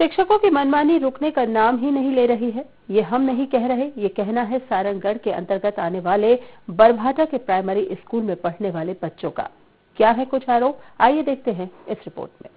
शिक्षकों की मनमानी रुकने का नाम ही नहीं ले रही है। ये हम नहीं कह रहे, ये कहना है सारंगगढ़ के अंतर्गत आने वाले बरभाटा के प्राइमरी स्कूल में पढ़ने वाले बच्चों का। क्या है कुछ आरोप, आइए देखते हैं इस रिपोर्ट में।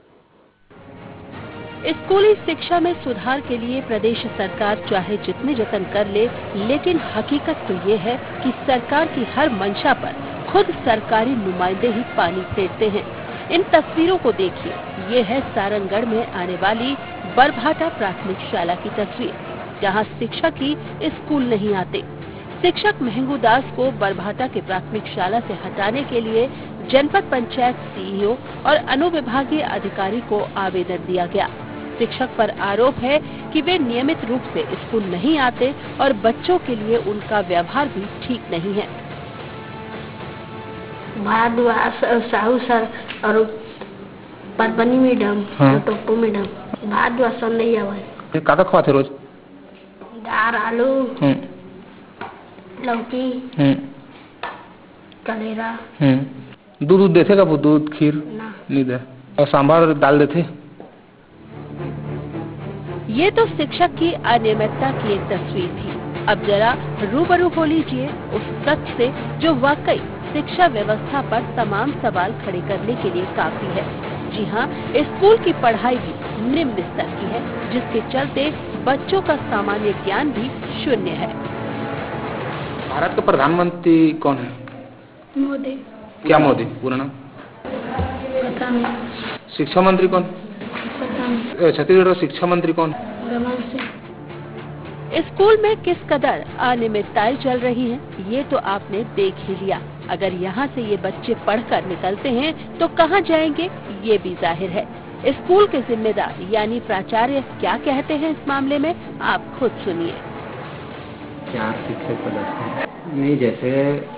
स्कूली शिक्षा में सुधार के लिए प्रदेश सरकार चाहे जितने जतन कर ले, लेकिन हकीकत तो ये है कि सरकार की हर मंशा पर खुद सरकारी नुमाइंदे ही पानी फेरते हैं। इन तस्वीरों को देखिए, ये है सारंगगढ़ में आने वाली बरभाटा प्राथमिक शाला की तस्वीर, जहां शिक्षक ही स्कूल नहीं आते। शिक्षक महंगू दास को बरभाटा के प्राथमिक शाला से हटाने के लिए जनपद पंचायत सीईओ और अनुविभागीय अधिकारी को आवेदन दिया गया। शिक्षक पर आरोप है कि वे नियमित रूप से स्कूल नहीं आते और बच्चों के लिए उनका व्यवहार भी ठीक नहीं है। भारद्वाज साहू सर और परपनी मैडम और टोप्पो मैडम भारद्वाज सर नहीं आवे। का खवाते रोज? दाल, आलू, लौकी, कलेरा। दूध देते का? वो दूध खीर नहीं दे, और सांभर दाल देते। ये तो शिक्षक की अनियमितता की एक तस्वीर थी। अब जरा रूबरू हो लीजिए उस तथ्य से जो वाकई शिक्षा व्यवस्था पर तमाम सवाल खड़े करने के लिए काफी है। जी हाँ, स्कूल की पढ़ाई भी निम्न स्तर की है, जिसके चलते बच्चों का सामान्य ज्ञान भी शून्य है। भारत का प्रधानमंत्री कौन है? मोदी। क्या मोदी? पूरा नाम? पता नहीं। शिक्षा मंत्री कौन? छत्तीसगढ़ का शिक्षा मंत्री कौन? रमन सिंह। स्कूल में किस कदर अनियमितताएं चल रही हैं, ये तो आपने देख ही लिया। अगर यहाँ से ये बच्चे पढ़कर निकलते हैं तो कहाँ जाएंगे, ये भी जाहिर है। स्कूल के जिम्मेदार यानी प्राचार्य क्या कहते हैं इस मामले में, आप खुद सुनिए। क्या शिक्षक पद नहीं, जैसे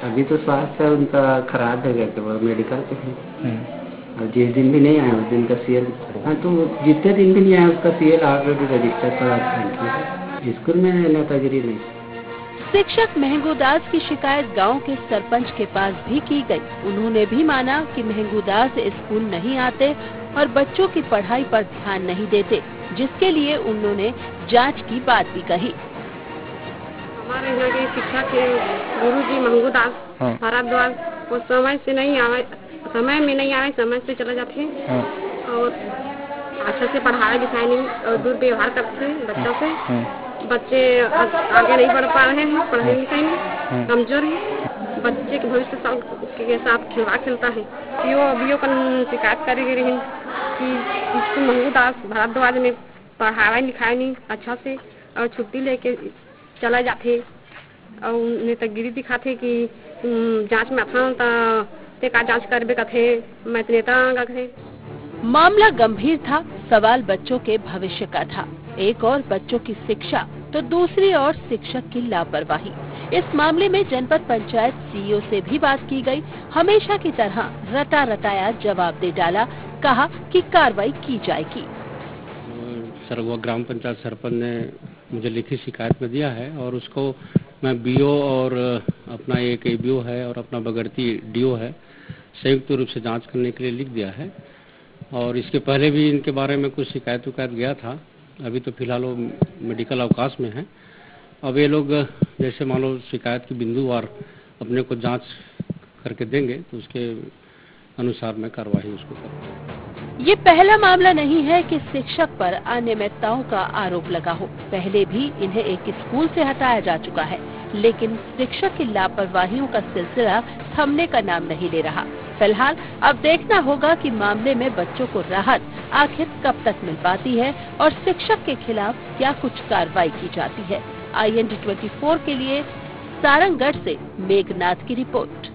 अभी तो स्वास्थ्य उनका खराब है, कि वो मेडिकल पे है और जिस दिन भी नहीं आए उस दिन का सीएल। हाँ, तो जितने दिन भी नहीं आए उसका सीएल ऑलरेडी रजिस्टर करा स्कूल में नेतागिरी नहीं। शिक्षक महंगू दास की शिकायत गांव के सरपंच के पास भी की गई। उन्होंने भी माना कि महंगू दास स्कूल नहीं आते और बच्चों की पढ़ाई पर ध्यान नहीं देते, जिसके लिए उन्होंने जांच की बात भी कही। हमारे यहाँ के शिक्षक के गुरुजी महंगू दास भारद्वाज वो समय से नहीं आवे, समय में नहीं आवे, समय से चले जाते हैं और अच्छा से पढ़ाई लिखाई नहीं और दुर्व्यवहार करते हैं बच्चों से। बच्चे आगे नहीं बढ़ पा रहे हैं, पढ़ाई लिखाई में कमजोर है। बच्चे के भविष्य के साथ खिलवाड़ खेलता है। पीओ पर शिकायत कर रही है कि महंगू दास भारद्वाज में पढ़ाई लिखाई नहीं अच्छा से और छुट्टी लेके चला जाते और नेतागिरी दिखाते कि जांच में था तो का जांच करबे कथे मैं नेता कथे। मामला गंभीर था, सवाल बच्चों के भविष्य का था। एक और बच्चों की शिक्षा तो दूसरी ओर शिक्षक की लापरवाही। इस मामले में जनपद पंचायत सीईओ से भी बात की गई। हमेशा की तरह रटा रटाया जवाब दे डाला, कहा कि कार्रवाई की जाएगी। सरगुआ ग्राम पंचायत सरपंच ने मुझे लिखित शिकायत में दिया है और उसको मैं बीओ और अपना एक एबीओ है और अपना बगड़ती डीओ है, संयुक्त रूप से जांच करने के लिए लिख दिया है। और इसके पहले भी इनके बारे में कुछ शिकायत गया था। अभी तो फिलहाल वो मेडिकल अवकाश में है। अब ये लोग जैसे मान लो शिकायत की बिंदुवार अपने को जांच करके देंगे तो उसके अनुसार मैं कार्रवाई उसको करूँगा। ये पहला मामला नहीं है कि शिक्षक पर अनियमितताओं का आरोप लगा हो। पहले भी इन्हें एक स्कूल से हटाया जा चुका है, लेकिन शिक्षक की लापरवाहियों का सिलसिला थमने का नाम नहीं ले रहा। फिलहाल अब देखना होगा कि मामले में बच्चों को राहत आखिर कब तक मिल पाती है और शिक्षक के खिलाफ क्या कुछ कार्रवाई की जाती है। IND 24 के लिए सारंगगढ़ से मेघनाथ की रिपोर्ट।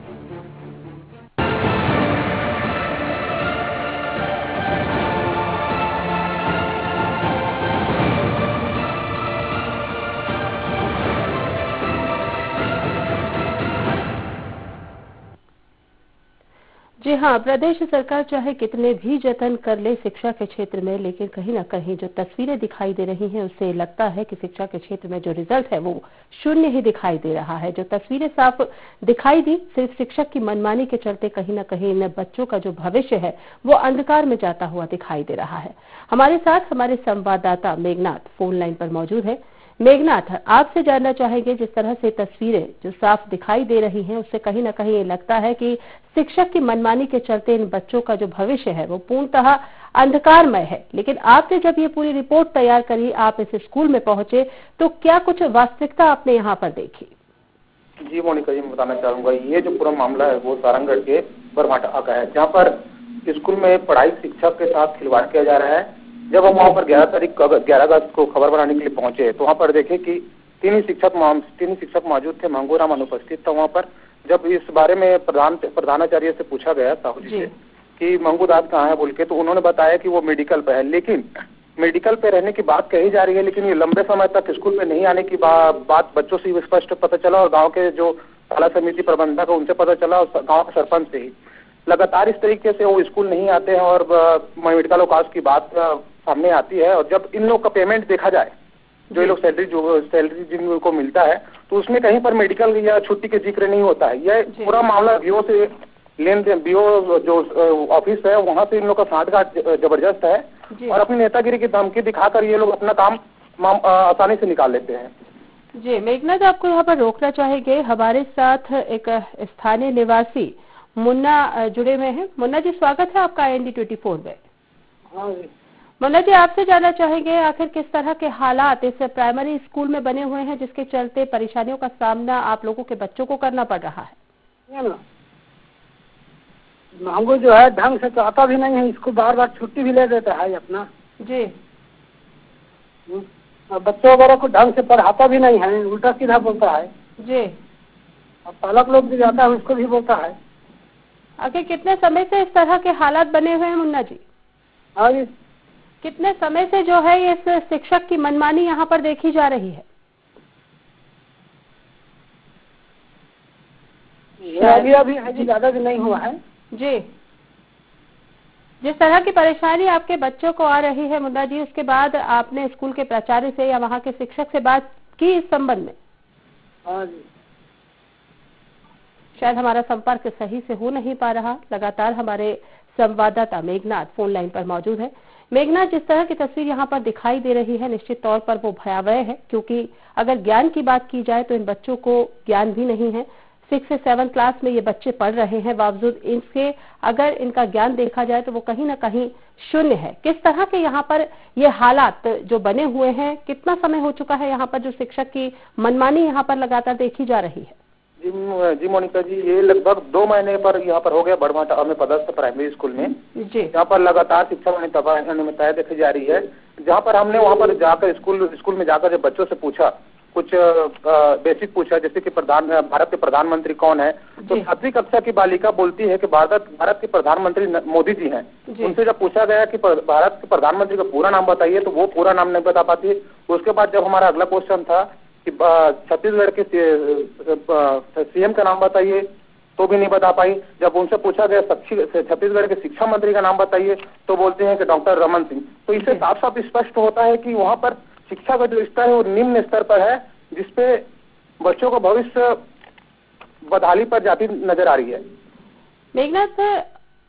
जी हाँ, प्रदेश सरकार चाहे कितने भी जतन कर ले शिक्षा के क्षेत्र में, लेकिन कहीं ना कहीं जो तस्वीरें दिखाई दे रही हैं उससे लगता है कि शिक्षा के क्षेत्र में जो रिजल्ट है वो शून्य ही दिखाई दे रहा है। जो तस्वीरें साफ दिखाई दी, सिर्फ शिक्षक की मनमानी के चलते कहीं ना कहीं इन बच्चों का जो भविष्य है वो अंधकार में जाता हुआ दिखाई दे रहा है। हमारे साथ हमारे संवाददाता मेघनाथ फोन लाइन पर मौजूद है। मेघनाथ, आपसे जानना चाहेंगे, जिस तरह से तस्वीरें जो साफ दिखाई दे रही हैं उससे कहीं ना कहीं ये लगता है कि शिक्षक की मनमानी के चलते इन बच्चों का जो भविष्य है वो पूर्णतः अंधकारमय है, लेकिन आपने जब ये पूरी रिपोर्ट तैयार करी, आप इस स्कूल में पहुंचे, तो क्या कुछ वास्तविकता आपने यहाँ पर देखी? जी मोनिका जी, मैं बताना चाहूंगा, ये जो पूरा मामला है वो सारंगढ़ के बरमाटा का है, जहाँ पर स्कूल में पढ़ाई शिक्षक के साथ खिलवाड़ किया जा रहा है। जब हम वहाँ पर 11 अगस्त को खबर बनाने के लिए पहुंचे तो वहाँ पर देखे कि तीन ही शिक्षक मौजूद थे, मंगूराम अनुपस्थित था वहाँ पर। जब इस बारे में प्रधानाचार्य से पूछा गया साहू जी से कि मंगू दास कहाँ है बोल के, तो उन्होंने बताया कि वो मेडिकल पे है। लेकिन मेडिकल पे रहने की बात कही जा रही है, लेकिन ये लंबे समय तक स्कूल पे नहीं आने की बात बच्चों से स्पष्ट पता चला और गाँव के जो शाला समिति प्रबंधक है उनसे पता चला और गाँव के सरपंच से ही। लगातार इस तरीके से वो स्कूल नहीं आते हैं और मेडिकल अवकाश की बात सामने आती है। और जब इन लोग का पेमेंट देखा जाए, जो ये लोग सैलरी जिनको मिलता है, तो उसमें कहीं पर मेडिकल या छुट्टी के जिक्र नहीं होता है। यह पूरा मामला बीओ से लेन देन, बीओ जो ऑफिस है वहाँ से इन लोग का साठगांठ जबरदस्त है और अपनी नेतागिरी की धमकी दिखाकर ये लोग अपना काम आसानी से निकाल लेते हैं। जी मेघनाथ, आपको यहाँ पर रोकना चाहेंगे, हमारे साथ एक स्थानीय निवासी मुन्ना जुड़े हुए हैं। मुन्ना जी, स्वागत है आपका IND24 में। हाँ जी। मुन्ना जी, आपसे जानना चाहेंगे, आखिर किस तरह के हालात इस प्राइमरी स्कूल में बने हुए हैं जिसके चलते परेशानियों का सामना आप लोगों के बच्चों को करना पड़ रहा है? हमको जो है ढंग से चाहता भी नहीं है, इसको बार बार छुट्टी भी ले देता है अपना जी, और बच्चों वगैरह को ढंग से पढ़ाता भी नहीं है, उल्टा सीधा बोलता है जी, और पालक लोग भी जाता है उसको भी बोलता है। आखिर कितने समय से इस तरह के हालात बने हुए हैं मुन्ना जी? हाँ जी। कितने समय से जो है इस शिक्षक की मनमानी यहाँ पर देखी जा रही है? अभी है जी, ज्यादा भी नहीं हुआ है जी। जिस तरह की परेशानी आपके बच्चों को आ रही है मुन्ना जी, उसके बाद आपने स्कूल के प्राचार्य से या वहाँ के शिक्षक से बात की इस संबंध में? हाँ जी। शायद हमारा संपर्क सही से हो नहीं पा रहा। लगातार हमारे संवाददाता मेघनाथ फोन लाइन पर मौजूद है। मेघनाथ, जिस तरह की तस्वीर यहाँ पर दिखाई दे रही है, निश्चित तौर पर वो भयावह है, क्योंकि अगर ज्ञान की बात की जाए तो इन बच्चों को ज्ञान भी नहीं है। 6 से 7 क्लास में ये बच्चे पढ़ रहे हैं, बावजूद इसके अगर इनका ज्ञान देखा जाए तो वो कहीं ना कहीं शून्य है। किस तरह के यहाँ पर ये हालात जो बने हुए हैं, कितना समय हो चुका है यहाँ पर जो शिक्षक की मनमानी यहाँ पर लगातार देखी जा रही है? जी मोनिका जी, ये लगभग 2 महीने पर यहाँ पर हो गया बड़माटा में पदस्थ प्राइमरी स्कूल में जी। यहाँ पर लगातार शिक्षा अनियमितताएं देखी जा रही है। जहाँ पर हमने वहाँ पर जाकर स्कूल में जाकर जब बच्चों से पूछा, कुछ बेसिक पूछा, जैसे कि भारत के प्रधानमंत्री कौन है, तो 7वीं कक्षा की बालिका बोलती है कि भारत के प्रधानमंत्री मोदी जी हैं। उनसे जब पूछा गया कि भारत के प्रधानमंत्री का पूरा नाम बताइए तो वो पूरा नाम नहीं बता पाती। उसके बाद जब हमारा अगला क्वेश्चन था कि छत्तीसगढ़ के CM का नाम बताइए तो भी नहीं बता पाई। जब उनसे पूछा गया छत्तीसगढ़ के शिक्षा मंत्री का नाम बताइए तो बोलते हैं कि डॉक्टर रमन सिंह। तो इससे साफ साफ स्पष्ट होता है कि वहाँ पर शिक्षा का जो स्तर है वो निम्न स्तर पर है, जिसपे बच्चों का भविष्य बदहाली पर जाती नजर आ रही है। मेघनाथ,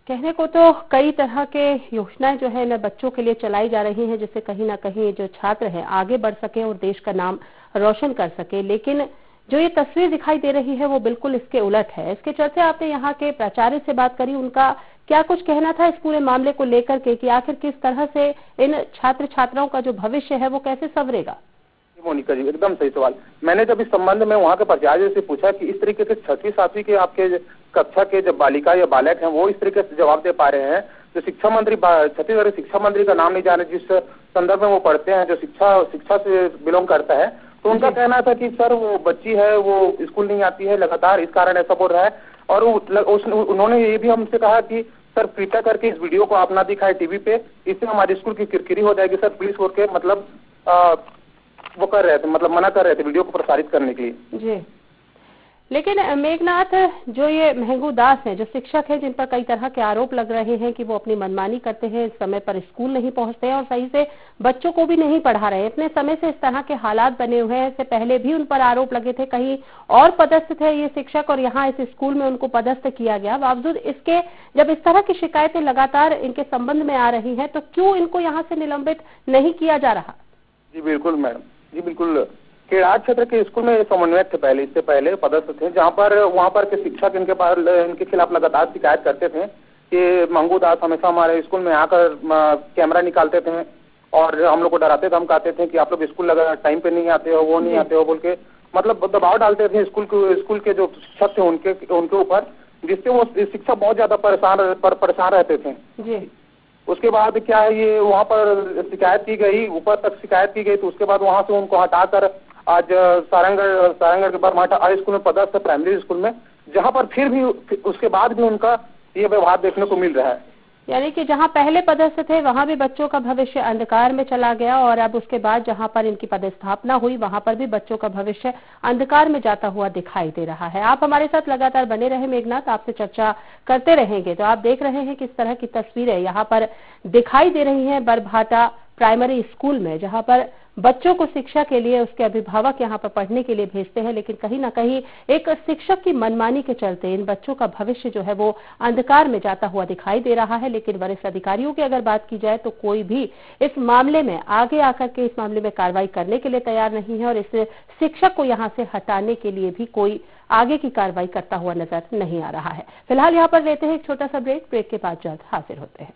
कहने को तो कई तरह के योजनाएं जो है न बच्चों के लिए चलाई जा रही हैं, जिससे कहीं ना कहीं जो छात्र हैं आगे बढ़ सके और देश का नाम रोशन कर सके, लेकिन जो ये तस्वीर दिखाई दे रही है वो बिल्कुल इसके उलट है। इसके चलते आपने यहाँ के प्राचार्य से बात करी, उनका क्या कुछ कहना था इस पूरे मामले को लेकर के कि आखिर किस तरह से इन छात्र छात्राओं का जो भविष्य है वो कैसे संवरेगा? मोनिका जी, एकदम सही सवाल। मैंने जब इस संबंध में वहाँ के प्राचार्य से पूछा कि इस तरीके के 6वीं 7वीं के आपके कक्षा के जब बालिका या बालक हैं वो इस तरीके से जवाब दे पा रहे हैं, जो शिक्षा मंत्री छत्तीसगढ़ के शिक्षा मंत्री का नाम नहीं जाने जिस संदर्भ में वो पढ़ते हैं, जो शिक्षा से बिलोंग करता है, तो उनका कहना था कि सर वो बच्ची है वो स्कूल नहीं आती है लगातार, इस कारण ऐसा बोल रहा है। और उन्होंने ये भी हमसे कहा कि सर कृपया करके इस वीडियो को आप ना दिखाए टीवी पे, इससे हमारे स्कूल की किरकिरी हो जाएगी सर, प्लीज करके मतलब वो कर रहे थे, मतलब मना कर रहे थे वीडियो को प्रसारित करने के लिए। जी लेकिन मेघनाथ, जो ये महंगू दास हैं, जो शिक्षक हैं, जिन पर कई तरह के आरोप लग रहे हैं कि वो अपनी मनमानी करते हैं, समय पर स्कूल नहीं पहुंचते हैं और सही से बच्चों को भी नहीं पढ़ा रहे हैं, इतने समय से इस तरह के हालात बने हुए हैं। इससे पहले भी उन पर आरोप लगे थे, कहीं और पदस्थ थे ये शिक्षक और यहाँ इस स्कूल में उनको पदस्थ किया गया। बावजूद इसके जब इस तरह की शिकायतें लगातार इनके संबंध में आ रही है, तो क्यों इनको यहाँ से निलंबित नहीं किया जा रहा? जी बिल्कुल मैडम, जी बिल्कुल। केड़ार क्षेत्र के स्कूल में समन्वयक थे, पहले इससे पहले पदस्थ थे, जहाँ पर वहाँ पर के शिक्षक इनके खिलाफ लगातार शिकायत करते थे कि मंगू दास हमेशा हमारे स्कूल में आकर कैमरा निकालते थे और हम लोग को डराते थे, हम कहते थे कि आप लोग स्कूल लगा टाइम पे नहीं आते हो, वो नहीं आते हो बोल के, मतलब दबाव डालते थे स्कूल के जो शिक्षक थे उनके ऊपर, जिससे वो शिक्षक बहुत ज्यादा परेशान रहते थे। जी। उसके बाद क्या है, ये वहाँ पर शिकायत की गई, ऊपर तक शिकायत की गई, तो उसके बाद वहाँ से उनको हटाकर आज सारंगगढ़ के बरमाटा हाई स्कूल में पदस्थ, प्राइमरी स्कूल में, जहाँ पर फिर भी उसके बाद भी उनका ये व्यवहार देखने को मिल रहा है। यानी कि जहां पहले पदस्थ थे वहां भी बच्चों का भविष्य अंधकार में चला गया और अब उसके बाद जहां पर इनकी पदस्थापना हुई वहां पर भी बच्चों का भविष्य अंधकार में जाता हुआ दिखाई दे रहा है। आप हमारे साथ लगातार बने रहे मेघनाथ, आपसे चर्चा करते रहेंगे। तो आप देख रहे हैं किस तरह की तस्वीरें यहाँ पर दिखाई दे रही हैं बरभाटा प्राइमरी स्कूल में, जहां पर बच्चों को शिक्षा के लिए उसके अभिभावक यहाँ पर पढ़ने के लिए भेजते हैं, लेकिन कहीं ना कहीं एक शिक्षक की मनमानी के चलते इन बच्चों का भविष्य जो है वो अंधकार में जाता हुआ दिखाई दे रहा है। लेकिन वरिष्ठ अधिकारियों की अगर बात की जाए तो कोई भी इस मामले में आगे आकर के इस मामले में कार्रवाई करने के लिए तैयार नहीं है और इस शिक्षक को यहाँ से हटाने के लिए भी कोई आगे की कार्रवाई करता हुआ नजर नहीं आ रहा है। फिलहाल यहाँ पर लेते हैं एक छोटा सा ब्रेक के बाद जल्द हाजिर होते हैं।